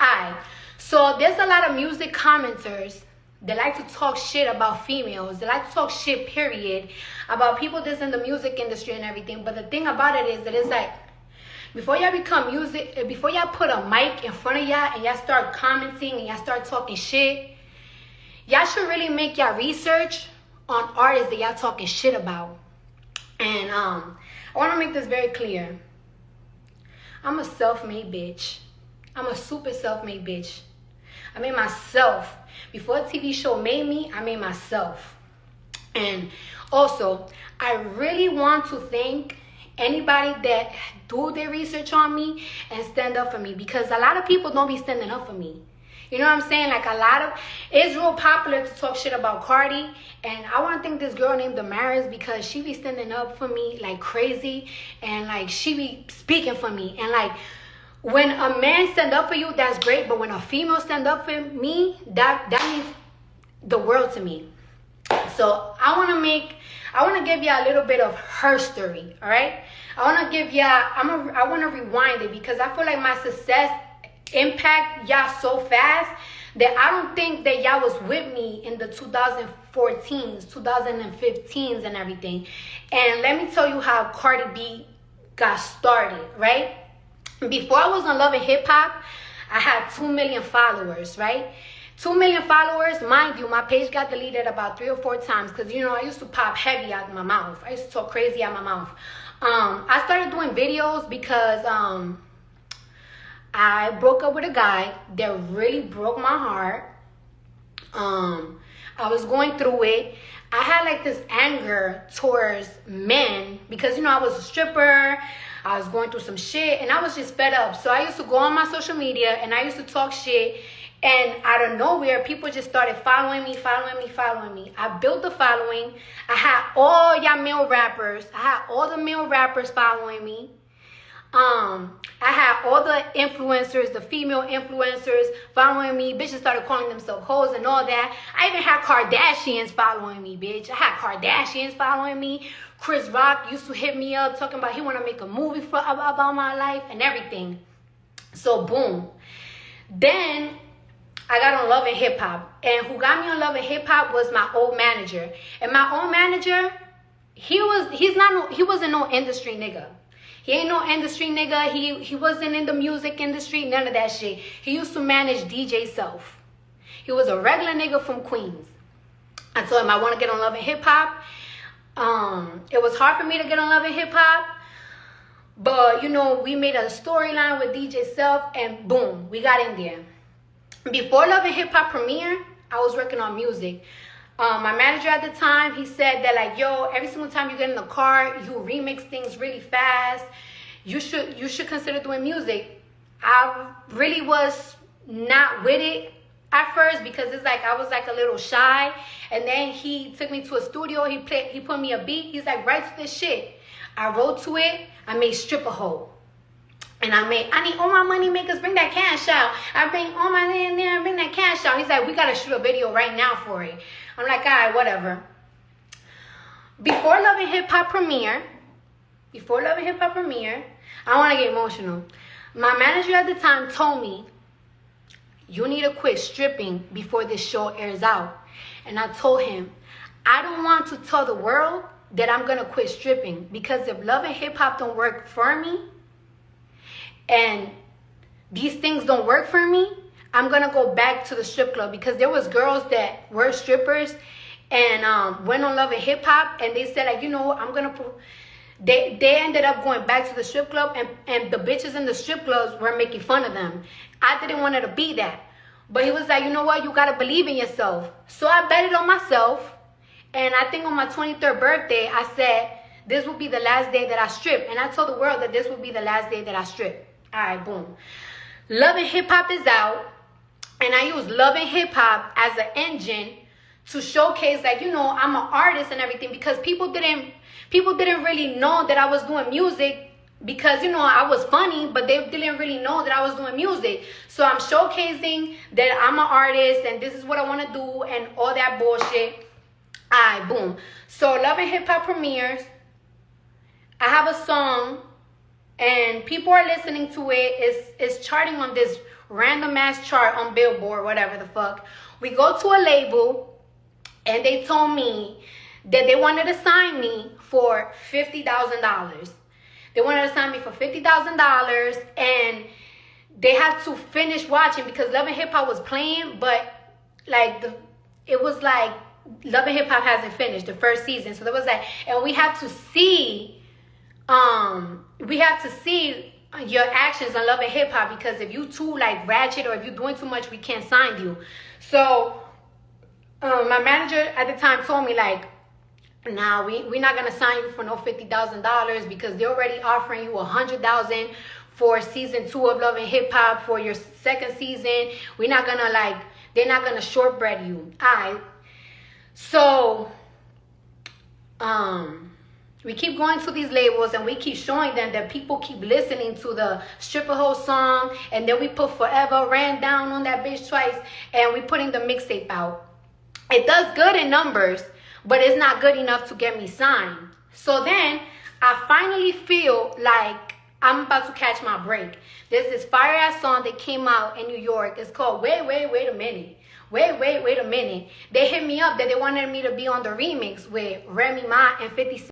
Alright, so there's a lot of music commenters that like to talk shit about females. They like to talk shit, period, about people that's in the music industry and everything. But the thing about it is that it's like, before y'all become music, before y'all put a mic in front of y'all and y'all start commenting and y'all start talking shit, y'all should really make y'all research on artists that y'all talking shit about. And I want to make this very clear. I'm a self-made bitch. I'm a super self-made bitch. I made myself. Before a TV show made me, I made myself. And also, I really want to thank anybody that do their research on me and stand up for me, because a lot of people don't be standing up for me. You know what I'm saying? Like, it's real popular to talk shit about Cardi, and I want to thank this girl named Damaris, because she be standing up for me like crazy, and like she be speaking for me. And like, when a man stand up for you, that's great, but when a female stand up for me, that means the world to me. So I want to give y'all a little bit of her story, all right? I want to rewind it, because I feel like my success impact y'all so fast that I don't think that y'all was with me in the 2014s, 2015s and everything. And let me tell you how Cardi B got started, right? Before I was on Love and Hip Hop, I had 2 million followers, right? 2 million followers. Mind you, my page got deleted about 3 or 4 times because, you know, I used to pop heavy out of my mouth. I used to talk crazy out of my mouth. I started doing videos because I broke up with a guy that really broke my heart. I was going through it. I had like this anger towards men because, you know, I was a stripper. I was going through some shit and I was just fed up. So I used to go on my social media and I used to talk shit. And out of nowhere, people just started following me. I built the following. I had all y'all male rappers. I had all the male rappers following me. I had all the influencers, the female influencers following me. Bitches started calling themselves hoes and all that. I even had Kardashians following me, bitch. I had Kardashians following me. Chris Rock used to hit me up talking about he want to make a movie about my life and everything. So boom. Then I got on Love and Hip Hop. And who got me on Love and Hip Hop was my old manager. And my old manager, he wasn't no industry nigga. He ain't no industry nigga. He wasn't in the music industry, none of that shit. He used to manage DJ Self. He was a regular nigga from Queens. I told him I want to get on Love and Hip Hop. It was hard for me to get on Love and Hip Hop. But, you know, we made a storyline with DJ Self and boom, we got in there. Before Love and Hip Hop premiere, I was working on music. My manager at the time, he said that like, yo, every single time you get in the car, you remix things really fast. You should consider doing music. I really was not with it at first because it's like I was like a little shy. And then he took me to a studio. He put me a beat. He's like, write to this shit. I wrote to it. I made Stripper Hole. And I need all my money makers, bring that cash out. I bring all my money in there, bring that cash out. He's like, we got to shoot a video right now for it. I'm like, all right, whatever. Before Love and Hip Hop premiere, I want to get emotional. My manager at the time told me, you need to quit stripping before this show airs out. And I told him, I don't want to tell the world that I'm going to quit stripping, because if Love and Hip Hop don't work for me, and these things don't work for me, I'm going to go back to the strip club. Because there was girls that were strippers and went on Love and Hip Hop, and they said, like, you know, I'm going to... They ended up going back to the strip club, and the bitches in the strip clubs were making fun of them. I didn't want it to be that. But he was like, you know what? You got to believe in yourself. So I betted on myself. And I think on my 23rd birthday, I said, this will be the last day that I strip. And I told the world that this will be the last day that I strip. All right, boom. Love and Hip Hop is out. And I use Love and Hip Hop as an engine to showcase, like, you know, I'm an artist and everything. Because people didn't really know that I was doing music. Because, you know, I was funny, but they didn't really know that I was doing music. So I'm showcasing that I'm an artist and this is what I want to do and all that bullshit. All right, boom. So Love and Hip Hop premieres. I have a song and people are listening to it. It's charting on this random ass chart on Billboard, whatever the fuck. We go to a label, and they told me that they wanted to sign me for $50,000. They wanted to sign me for $50,000, and they had to finish watching because Love and Hip Hop was playing, but like it was like Love and Hip Hop hasn't finished the first season, so there was that, and we have to see your actions on Love and Hip Hop, because if you too like ratchet or if you're doing too much, we can't sign you. So my manager at the time told me like, nah, we're not gonna sign you for no $50,000 because they're already offering you $100,000 for season 2 of Love and Hip Hop for your second season. We're not gonna like, they're not gonna shortbread you. Alright. So we keep going to these labels and we keep showing them that people keep listening to the Stripper Hole song, and then we put Forever Ran Down on that bitch twice, and we putting the mixtape out. It does good in numbers, but it's not good enough to get me signed. So then I finally feel like I'm about to catch my break. There's this fire ass song that came out in New York. It's called Wait a Minute. Wait a Minute. They hit me up that they wanted me to be on the remix with Remy Ma and 50 Cent.